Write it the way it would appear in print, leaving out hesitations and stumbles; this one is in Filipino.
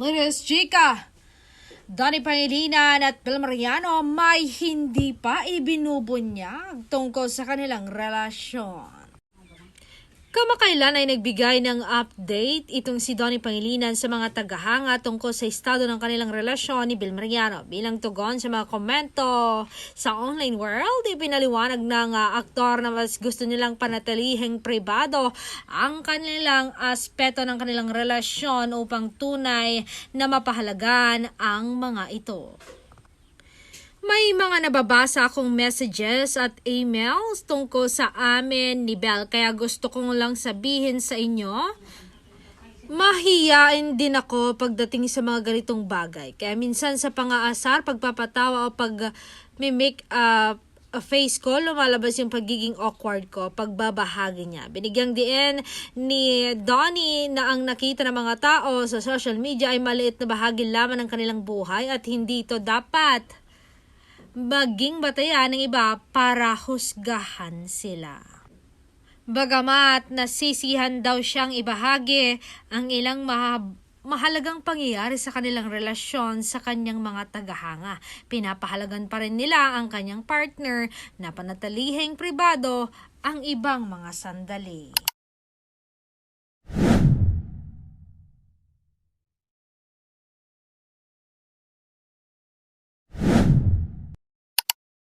Latest chika, Donnie Pangilinan at Bel Mariano may hindi pa ibinubunyag tungkol sa kanilang relasyon. Kamakailan ay nagbigay ng update itong si Donnie Pangilinan sa mga tagahanga tungkol sa estado ng kanilang relasyon ni Bel Mariano. Bilang tugon sa mga komento sa online world, ipinaliwanag ng aktor na mas gusto nilang panatilihing pribado ang kanilang aspeto ng kanilang relasyon upang tunay na mapahalagan ang mga ito. May mga nababasa akong messages at emails tungkol sa amin ni Bel, kaya gusto kong lang sabihin sa inyo, mahiyain din ako pagdating sa mga ganitong bagay. Kaya minsan sa pang-aasar, pagpapatawa o pag-make a face ko, lumalabas yung pagiging awkward ko, pagbabahagi niya. Binigyang diin ni Donnie na ang nakita ng mga tao sa social media ay maliit na bahagi lamang ng kanilang buhay at hindi ito dapat maging batayan ng iba para husgahan sila. Bagamat nasisihan daw siyang ibahagi ang ilang mahalagang pangyayari sa kanilang relasyon sa kanyang mga tagahanga, pinapahalagan pa rin nila ang kanyang partner na panatilihing pribado ang ibang mga sandali.